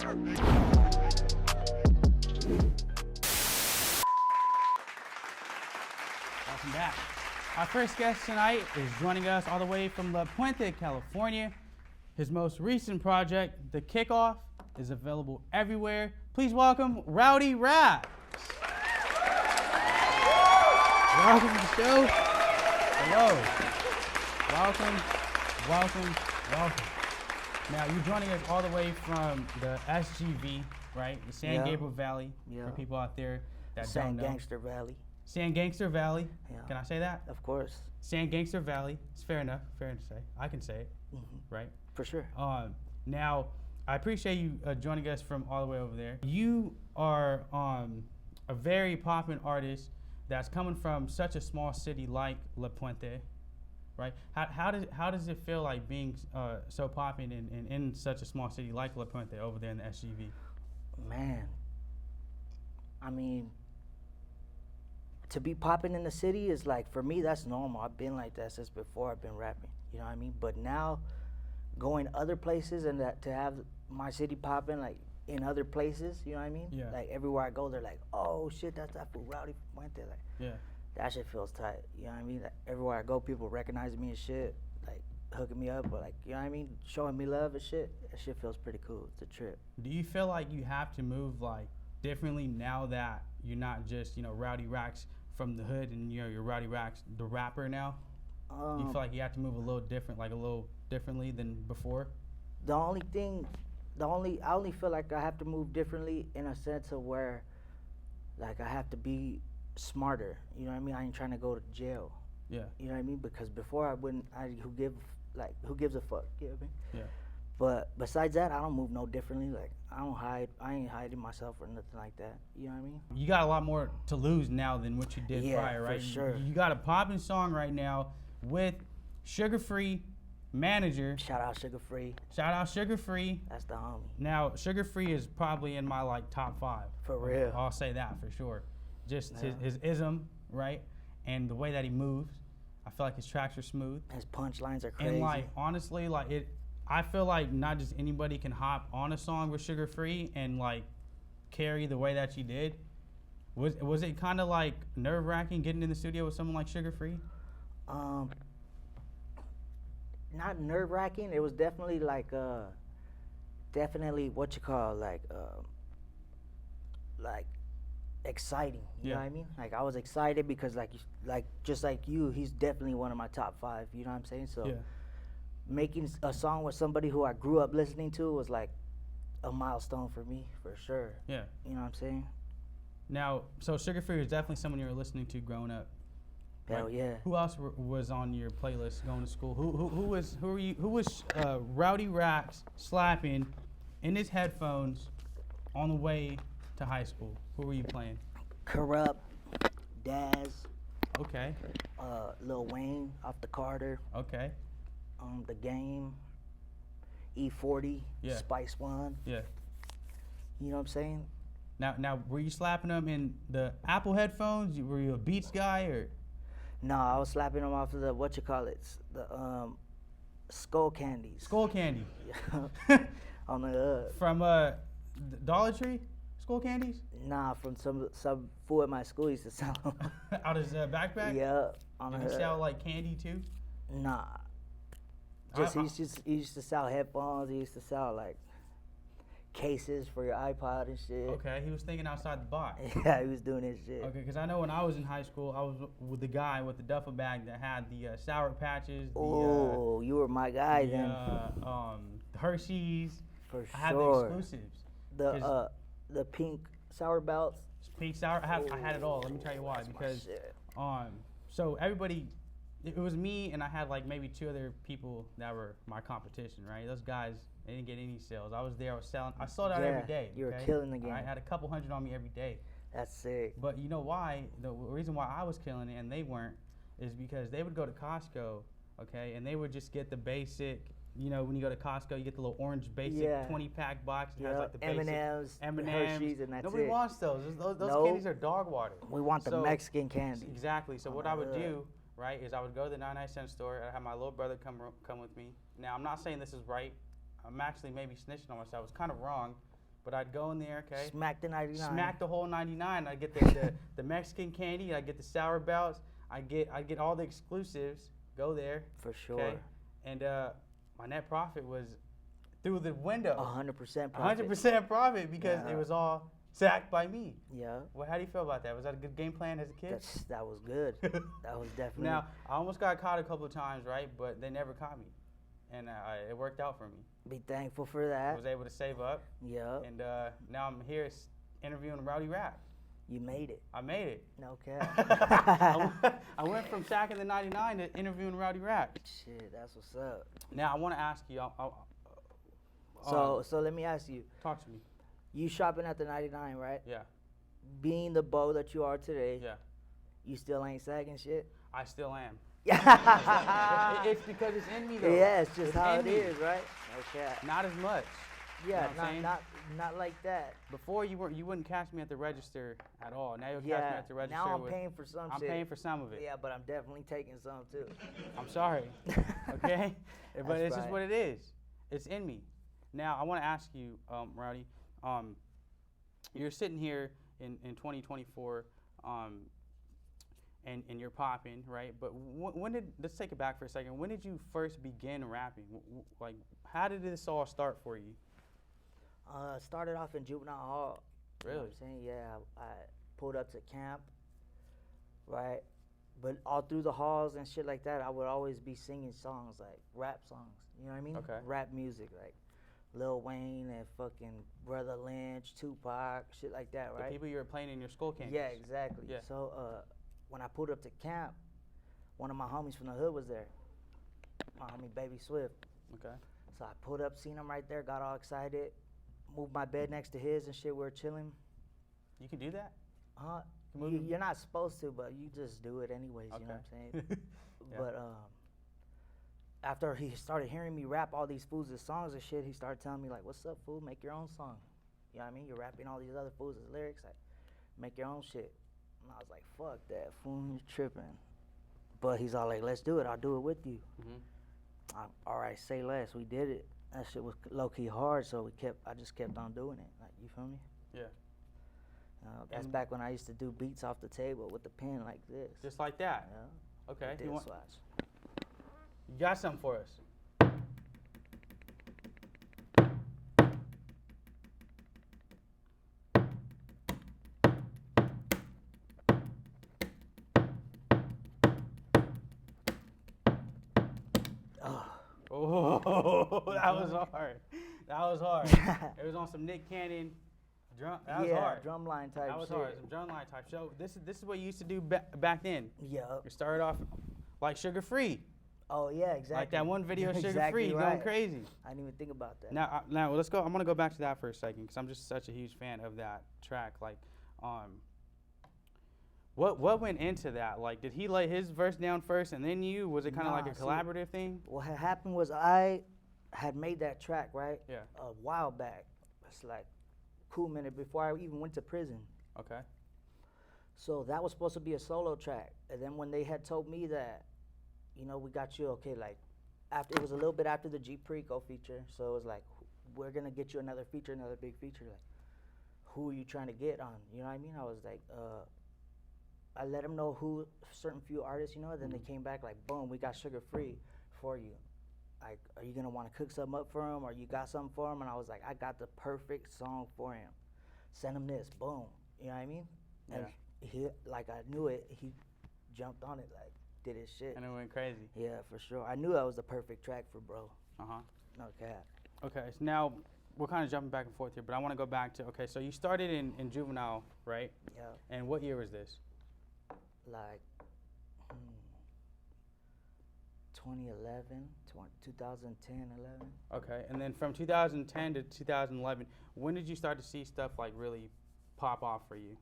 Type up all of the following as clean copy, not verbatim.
Welcome back. Our first guest tonight is joining us all the way from La Puente, California. His most recent project, The Kickoff, is available everywhere. Please welcome Rowdy Racks. Welcome to the show. Hello. Welcome. Now, you're joining us all the way from the SGV, right? The San Gabriel Valley, for people out there that don't know. San Gangster Valley. San Gangster Valley. Yeah. Can I say that? Of course. San Gangster Valley. It's fair enough. Fair to say. I can say it, right? For sure. Now, I appreciate you joining us from all the way over there. You are a very poppin' artist that's coming from such a small city like La Puente, right? How does it feel like being so poppin' in such a small city like La Puente over there in the SGV? Man, I mean, to be popping in the city is like, for me, that's normal. I've been like that since before I've been rapping, you know what I mean? But now, going other places and to have my city popping like in other places, you know what I mean? Yeah. Like everywhere I go, they're like, oh shit, that's that fool Rowdy Puente. Like, Yeah. that shit feels tight, you know what I mean? Like, everywhere I go, people recognize me and shit, like hooking me up, but like, you know what I mean? Showing me love and shit. That shit feels pretty cool. It's a trip. Do you feel like you have to move like differently now that you're not just, Rowdy Racks from the hood and you're Rowdy Racks, the rapper now? You feel like you have to move a little differently than before? I only feel like I have to move differently in a sense of where, like, I have to be smarter. You know what I mean? I ain't trying to go to jail. Yeah. You know what I mean? Because before who gives a fuck? You know what I mean? Yeah. But besides that, I don't move no differently. Like, I ain't hiding myself or nothing like that. You know what I mean? You got a lot more to lose now than what you did prior, right? For sure. You got a popping song right now with Sugarfree manager. Shout out Sugarfree. That's the homie. Now, Sugarfree is probably in my like top 5. For real. I'll say that for sure. Just his ism, right? And the way that he moves. I feel like his tracks are smooth. His punchlines are crazy. And like, honestly, like I feel like not just anybody can hop on a song with Sugarfree and like carry the way that you did. Was it kind of like nerve-wracking getting in the studio with someone like Sugarfree? Not nerve-wracking. It was definitely like what you call like exciting. You know what I mean? Like, I was excited because just like you, he's definitely one of my top 5. You know what I'm saying? So making a song with somebody who I grew up listening to was like a milestone for me, for sure. Yeah. You know what I'm saying? Now, so Sugarfree was definitely someone you were listening to growing up. Hell yeah. Who else was on your playlist going to school? Who was Rowdy Racks slapping in his headphones on the way to high school? Who were you playing? Corrupt, Daz. Okay. Lil Wayne off the Carter. Okay. The Game. E40. Yeah. Spice One. Yeah. You know what I'm saying? Now, were you slapping them in the Apple headphones? Were you a Beats guy or? No, I was slapping them off of the the Skull Candies. Skull Candy. On the From Dollar Tree, Skull Candies. Nah, from some fool at my school used to sell them. Out his backpack. Yeah. Did he sell like candy too? Nah. He used to sell headphones. He used to sell like cases for your iPod and shit. Okay, he was thinking outside the box. Yeah, he was doing his shit. Okay, because I know when I was in high school, I was with the guy with the duffel bag that had the Sour Patches. Oh, you were my guy then. The Hershey's. For I had sure. the exclusives. The pink Sour Belts. Pink Sour. I had it all. Let me tell you why. Because so everybody, it was me and I had like maybe 2 other people that were my competition, right? Those guys, they didn't get any sales. I was there, I was selling. I sold out every day. You were killing the game. I had a couple hundred on me every day. That's sick. But you know why? The reason why I was killing it and they weren't is because they would go to Costco, okay, and they would just get the basic. You know, when you go to Costco, you get the little orange basic 20-pack box. It has like the M&Ms, Hershey's, and that's Nobody it. wants those. Those candies are dog water. We want the Mexican candy. Exactly. So what I would do, right, is I would go to the 99-cent store. I'd have my little brother come with me. Now, I'm not saying this is right. I'm actually maybe snitching on myself. It's kind of wrong But I'd go in there, okay? Smack the 99. Smack the whole 99. I get the Mexican candy. I get the sour belts. I get all the exclusives. Go there. For sure. Okay? And my net profit was through the window. 100% profit. 100% profit because it was all sacked by me. Yeah. Well, how do you feel about that? Was that a good game plan as a kid? That was good. That was definitely. Now, I almost got caught a couple of times, right? But they never caught me. And it worked out for me. Be thankful for I that. was able to save up. Yep. And now I'm here interviewing Rowdy Racks. You made it. I made it. No cap. I went from sacking the 99 to interviewing Rowdy Racks. Shit, that's what's up. Now, I want to ask you. So let me ask you. Talk to me. You shopping at the 99, right? Yeah. Being the Boe that you are today, Yeah. you still ain't sagging shit? I still am. Yeah. It's because it's in me, though. Yeah, it's just how in it me. is, right? Okay. Not as much. Yeah, what I'm saying? not like that. Before you wouldn't catch me at the register at all. Now you'll catch me Yeah. at the register. Now I'm paying for some I'm shit. paying for some of it. Yeah, but I'm definitely taking some too. I'm sorry. Okay? But That's it's just right. what it is. It's in me. Now I want to ask you, Rowdy, you're sitting here in 2024, and you're popping, right? But let's take it back for a second. When did you first begin rapping? Like, how did this all start for you? Started off in juvenile hall. You know what Really? I'm saying? Yeah, I pulled up to camp, right? But all through the halls and shit like that, I would always be singing songs, like rap songs. You know what I mean? Okay. Rap music, like Lil Wayne and fucking Brother Lynch, Tupac, shit like that, The right? people you were playing in your school campus. Yeah, exactly. Yeah. So when I pulled up to camp, one of my homies from the hood was there. My homie Baby Swift. Okay. So I pulled up, seen him right there, got all excited, moved my bed next to his and shit. We were chilling. You can do that? You're not supposed to, but you just do it anyways. You know what I'm saying? Yeah. But after he started hearing me rap all these fools' songs and shit, he started telling me like, "What's up, fool? Make your own song." You know what I mean? You're rapping all these other fools' lyrics. Like, make your own shit. And I was like, "Fuck that, fool! You're tripping." But he's all like, "Let's do it. I'll do it with you." All right, say less. We did it. That shit was low key hard, so I just kept on doing it. Like, you feel me? Yeah. That's And- back when I used to do beats off the table with the pen like this. Just like that. Yeah. Okay. Did swatch. You got something for us? Oh, that was hard. That was hard. It was on some Nick Cannon drum. That was hard. Drumline type. That was shit. hard. Some drumline type. So this is what you used to do back then. Yup. You started off like Sugarfree, Oh yeah, exactly. like that one video Sugarfree, Exactly going right. crazy. I didn't even think about that. Now let's go. I'm gonna go back to that for a second because I'm just such a huge fan of that track. Like, what went into that? Like, did he lay his verse down first and then you? Was it kind of like a see, collaborative thing? What had happened was I had made that track right Yeah. a while back. It's like cool minute before I even went to prison. Okay. So that was supposed to be a solo track, and then when they had told me that, you know, we got you okay, like after it was a little bit after the G Preco feature, so it was like we're gonna get you another feature, another big feature. Like, who are you trying to get on? You know what I mean? I was like, I let them know who certain few artists, you know. Then they came back like, boom, we got Sugarfree for you. Like, are you gonna want to cook something up for him, or you got something for him? And I was like, I got the perfect song for him. Send him this, boom. You know what I mean? And he, like, I knew it. He jumped on it, like, did his shit. And it went crazy. Yeah, for sure. I knew that was the perfect track for bro. No cap. Okay. So now we're kind of jumping back and forth here, but I want to go back to so you started in juvenile, right? Yeah, And what year was this? like 2011, 2010, 11. Okay. And then from 2010 to 2011, when did you start to see stuff like really pop off for you?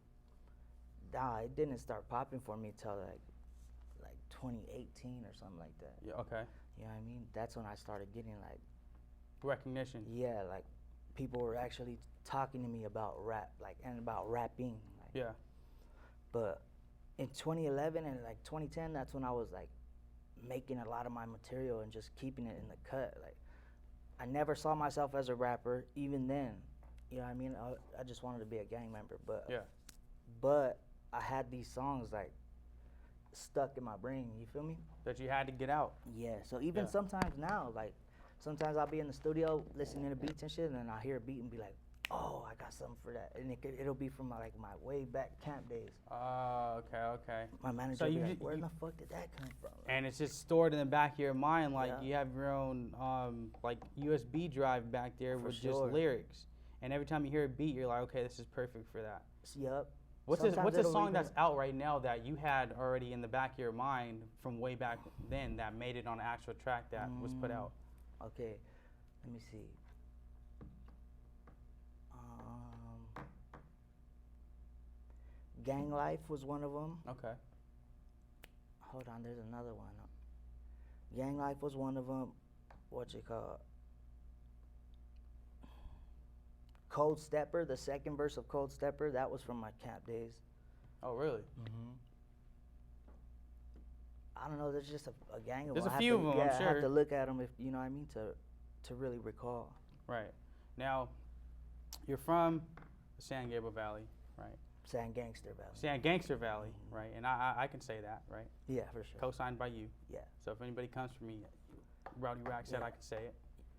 Nah, it didn't start popping for me till like 2018 or something like that. Yeah. Okay. You know what I mean? That's when I started getting like, Recognition. yeah, like people were actually talking to me about rap, like, and about rapping. Like, Yeah. But in 2011 and like 2010, that's when I was like making a lot of my material and just keeping it in the cut. Like, I never saw myself as a rapper even then. You know what I mean? I just wanted to be a gang member, but Yeah. but I had these songs like stuck in my brain. You feel me? That you had to get out. Yeah. So even Yeah. sometimes now, like sometimes I'll be in the studio listening to beats and shit, and then I'll hear a beat and be like, oh, I got something for that, and it'll be from my way back camp days. Oh, okay. My manager So will be you like, ju- where you- the fuck did that come from? And it's just stored in the back of your mind, like Yeah. you have your own like USB drive back there For with sure. just lyrics. And every time you hear a beat, you're like, okay, this is perfect for that. Yup. What's Sometimes a it'll song even- that's out right now that you had already in the back of your mind from way back then that made it on an actual track that was put out? Okay, let me see. Gang Life was one of them. Okay. Hold on, there's another one. Gang Life was one of them. What's it called? Cold Stepper, the second verse of Cold Stepper, that was from my camp days. Oh, really? I don't know, there's just a gang of There's them. a few of them, I'm I have sure. to look at them, if you know what I mean, to really recall. Right. Now, you're from the San Gabriel Valley, right? San Gangster Valley. San Gangster Valley, right? And I can say that, right? Yeah, for sure. Co-signed by you. Yeah, So if anybody comes for me, Rowdy Racks said Yeah. I can say it.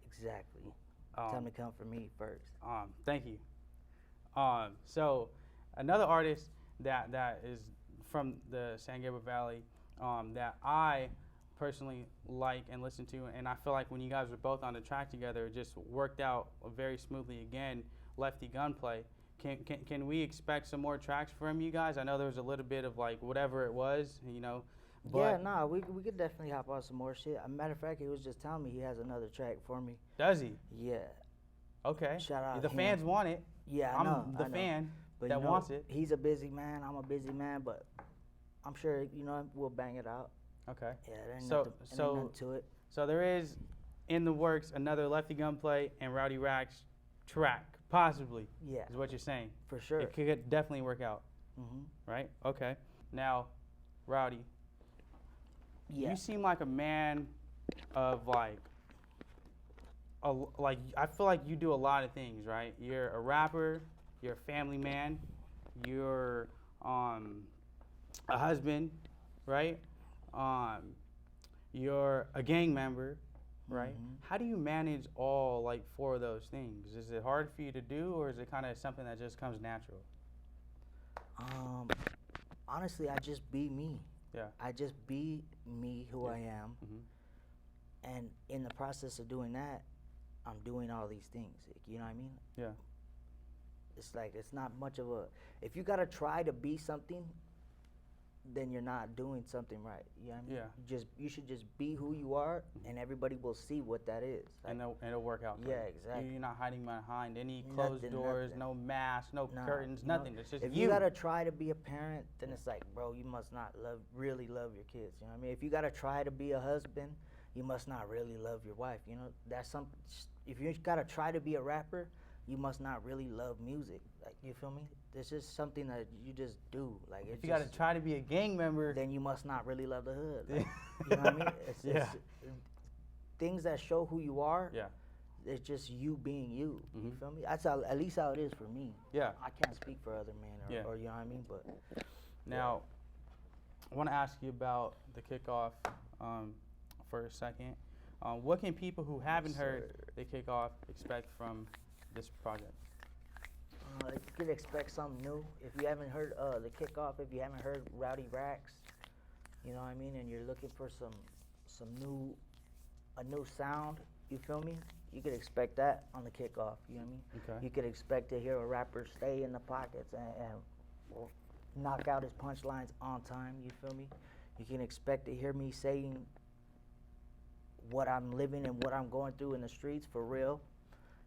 exactly. Tell them to come for me first. Thank you. So another artist that is from the San Gabriel Valley that I personally like and listen to, and I feel like when you guys were both on the track together, it just worked out very smoothly again. Lefty Gunplay. Can we expect some more tracks from you guys? I know there was a little bit of like whatever it was, you know. But Yeah, nah, we could definitely hop on some more shit. As a matter of fact, he was just telling me he has another track for me. Does he? Yeah, Okay. shout out The him. fans want it. Yeah, I I'm know. the I know. fan But that you know, wants it. He's a busy man. I'm a busy man, but I'm sure we'll bang it out. Okay. Yeah, there ain't So- nothing to it. So there is in the works another Lefty Gunplay and Rowdy Racks track, possibly, Yeah, is what you're saying. for sure. It could definitely work out, hmm right? Okay. Now, Rowdy, Yeah. you seem like a man of like I feel like you do a lot of things, right? You're a rapper, you're a family man, you're a husband, right? You're a gang member, right? Mhm. How do you manage all like four of those things? Is it hard for you to do, or is it kind of something that just comes natural? Honestly, I just be me. Yeah. I just be me, who Yeah. I am. Mhm. And in the process of doing that, I'm doing all these things. You know what I mean? Yeah. It's like it's not much of a. If you gotta try to be something, then you're not doing something right. You know what I mean? Yeah. You should just be who you are, and everybody will see what that is. And it'll work out. for Yeah, you. exactly. You're not hiding behind any closed Nothing, doors, nothing. no mask, no Nah, curtains, you know, nothing. It's just if you. you gotta try to be a parent, then it's like, bro, you must not really love your kids. You know what I mean? If you gotta try to be a husband, you must not really love your wife. You know, that's some. If you gotta try to be a rapper, you must not really love music. Like, you feel me? This is something that you just do. Like, If it's you got to try to be a gang member, then you must not really love the hood. Like, you know what I mean? Yeah. Things that show who you are. Yeah. It's just you being you. You Mhm. feel me? That's how, at least how it is for me. Yeah. I can't speak for other men or, Yeah. or you know what I mean, but Now, I want to ask you about the kickoff for a second. What can people who haven't heard the kickoff expect from this project? you could expect something new. If you haven't heard the kickoff, if you haven't heard Rowdy Racks, you know what I mean, and you're looking for a new sound, you feel me? You could expect that on the kickoff, you know what I mean? Okay. You could expect to hear a rapper stay in the pockets and knock out his punchlines on time, you feel me? You can expect to hear me saying what I'm living and what I'm going through in the streets for real.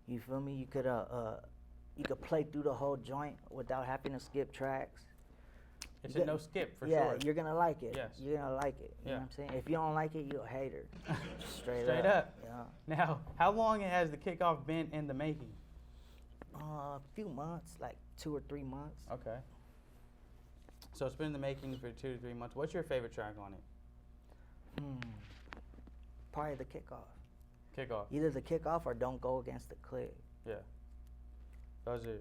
You feel me? You could play through the whole joint without having to skip tracks. It's Yeah. a no skip for Yeah, sure. you're gonna like it. Yes. You're gonna like it. You know Yeah. what I'm saying? If you don't like it, you're a hater. Straight Straight up. Yeah. Now, how long has the kickoff been in the making? A few months, like 2 or 3 months. Okay. So it's been in the making for 2 to 3 months. What's your favorite track on it? Probably the kickoff. Kickoff. Either the kickoff or don't go against the click. Yeah. Those are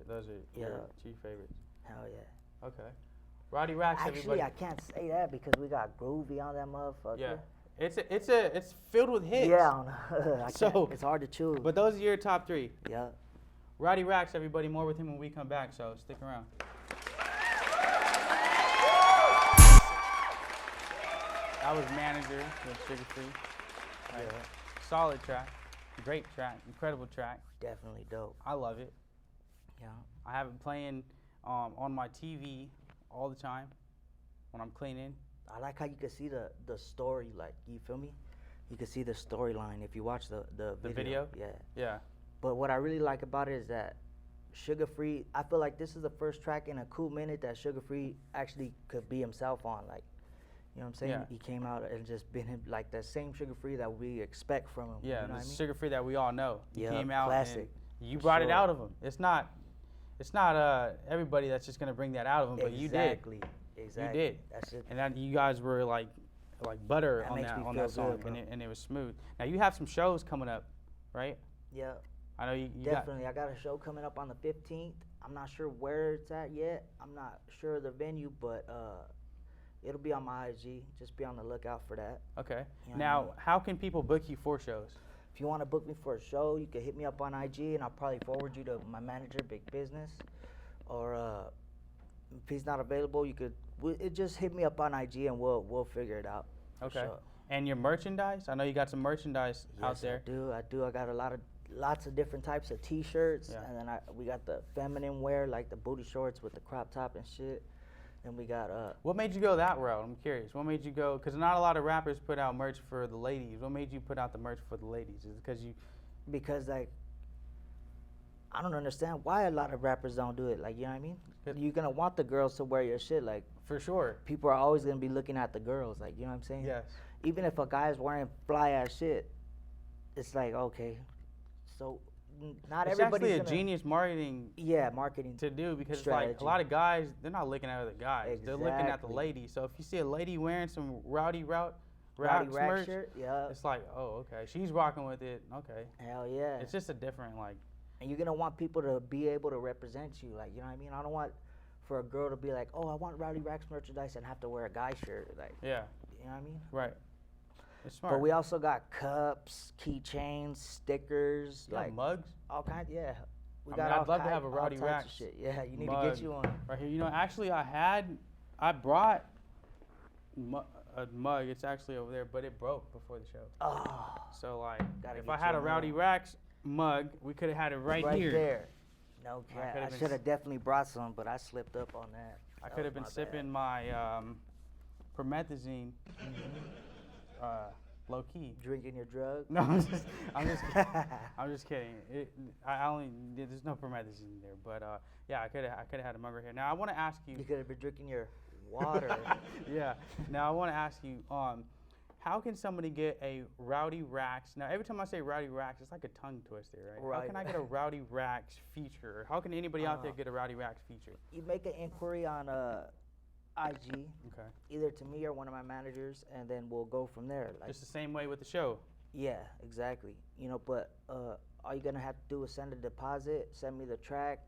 Yeah. your chief favorites. Hell yeah. Okay. Rowdy Racks, Actually, everybody. I can't say that because we got Groovy on that motherfucker. Yeah. It's filled with hits. Yeah, I don't know. So- it's hard to choose. But those are your top 3. Yeah. Rowdy Racks, everybody. More with him when we come back, so stick around. That was Manager with Sugarfree. Right. Yeah. Solid track. Great track. Incredible track. Definitely dope. I love it. Yeah. I have it playing on my TV all the time when I'm cleaning. I like how you can see the story, like, you feel me? You can see the storyline if you watch the video? Yeah. Yeah. But what I really like about it is that Sugarfree, I feel like this is the first track in a cool minute that Sugarfree actually could be himself on. Like, you know what I'm saying? Yeah. He came out and just been him, like that same Sugarfree that we expect from him. Yeah, you know the what I mean? Sugarfree that we all know. He Yeah, came out classic. and you brought it Sure. out of him. It's not everybody that's just gonna bring that out of him, but you did. Exactly. You did. That's it. And that you guys were like butter That on makes that me on feel that song, good, and it was smooth. Now you have some shows coming up, right? Yeah. I know you got. Definitely. I got a show coming up on the 15th. I'm not sure where it's at yet. I'm not sure of the venue, but it'll be on my IG. Just be on the lookout for that. Okay. You know what I Now, mean? how can people book you for shows? If you want to book me for a show, you can hit me up on IG, and I'll probably forward you to my manager, Big Business. Or if he's not available, just hit me up on IG, and we'll figure it out. for Okay. sure. And your merchandise? I know you got some merchandise out Yes, there. I do. I got lots of different types of T-shirts, Yeah. and then we got the feminine wear, like the booty shorts with the crop top and shit. And we got What made you go that route? I'm curious. What made you go? Because not a lot of rappers put out merch for the ladies. What made you put out the merch for the ladies? Is it because you? because like I don't understand why a lot of rappers don't do it. Like, you know what I mean? Good. You're gonna want the girls to wear your shit. Like, For sure. people are always gonna be looking at the girls. Like, you know what I'm saying? Yes. Even if a guy's wearing fly ass shit, it's like, okay, so not It's everybody's actually a gonna, genius marketing marketing. to do because it's like a Strategy. lot of guys, they're not looking at other guys. They're looking at the Exactly. lady. So if you see a lady wearing some Rowdy Rowdy Racks Rack merch, shirt, yeah. it's like, oh, okay, she's rocking with it. Okay. Hell yeah. It's just a different like. And you're gonna want people to be able to represent you, like, you know what I mean? I don't want for a girl to be like, oh, I want Rowdy Racks merchandise and have to wear a guy shirt, like, Yeah. you know what I mean? Right. It's smart. But we also got cups, keychains, stickers, You got like mugs all kinds. Yeah, we I got mean, all I'd love to kind- have a all Rowdy types of Racks shit. Yeah, you need to mug get you one. right here. You know, actually, I brought a mug. It's actually over there, but it broke before the show. Oh, So like, Gotta if get I had you a a Rowdy mug. Racks mug, we could have had it right here. there. No I cap. could've I been should have definitely brought some, but I slipped up on that. I That could have was been my bad. sipping my promethazine, low key. Drinking your drug. No, I'm just kidding. There's no promethazine in there, but yeah, I could have had a mug right here. Now I want to ask you. You could have been drinking your water. Yeah. Now I want to ask you, how can somebody get a Rowdy Racks? Now every time I say Rowdy Racks, it's like a tongue twister, right? How Right. can I get a Rowdy Racks feature? How can anybody out there get a Rowdy Racks feature? You make an inquiry on IG, Okay. either to me or one of my managers, and then we'll go from there. Like, Just the same way with the show. yeah, exactly. You know, but all you're gonna have to do is send a deposit, send me the track.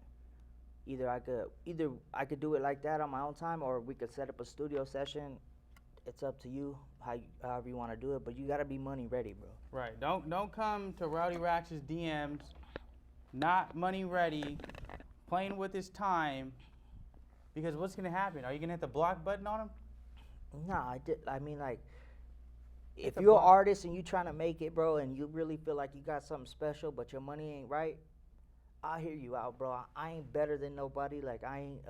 Either I could do it like that on my own time, or we could set up a studio session. It's up to you, however you want to do it, but you gotta be money ready, bro. Right. Don't come to Rowdy Racks' DMs, not money ready, playing with his time, because what's gonna happen? Are you gonna hit the block button on him? Nah, I mean, like, if a you're an block. artist and you trying to make it, bro, and you really feel like you got something special, but your money ain't right, I'll hear you out, bro. I ain't better than nobody. Like, I ain't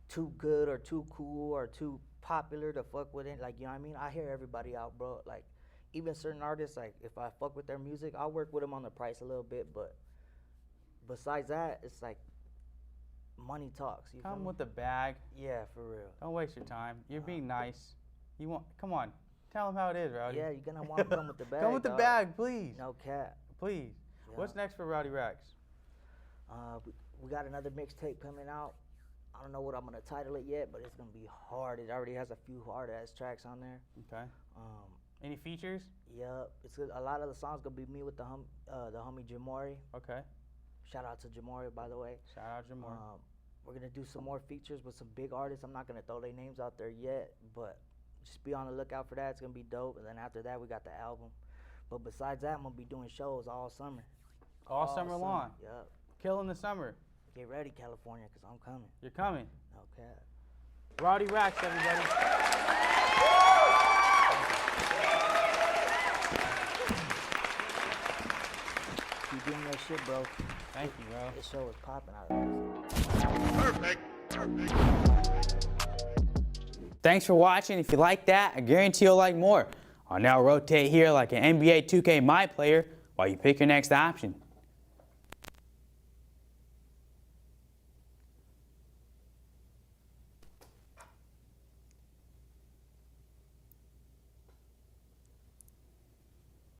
too good or too cool or too popular to fuck with it. Like, you know what I mean? I hear everybody out, bro. Like, even certain artists, like, if I fuck with their music, I'll work with them on the price a little bit, but besides that, it's like money talks. You feel Come me? with the bag. Yeah, for real. Don't waste your time. You're being nice. Come on. Tell him how it is, Rowdy. Yeah, you're gonna want to come with the bag. Come with the dog. bag, please. No cap. Please. Yeah. What's next for Rowdy Racks? We got another mixtape coming out. I don't know what I'm gonna title it yet, but it's gonna be hard. It already has a few hard ass tracks on there. Okay. Any features? It's a lot of the songs gonna be me with the homie Jamori. Okay. Shout out to Jamoria, by the way. Shout out Jamar. We're gonna do some more features with some big artists. I'm not gonna throw their names out there yet, but just be on the lookout for that. It's gonna be dope. And then after that, we got the album. But besides that, I'm gonna be doing shows all summer. All summer long. Yep. Killing the summer. Get ready, California, because I'm coming. You're coming. Okay. Rowdy Racks, everybody. Keep doing that shit, bro. Thank you, bro. This show is popping out of this. Perfect. Thanks for watching. If you like that, I guarantee you'll like more. I'll now rotate here like an NBA 2K My Player while you pick your next option.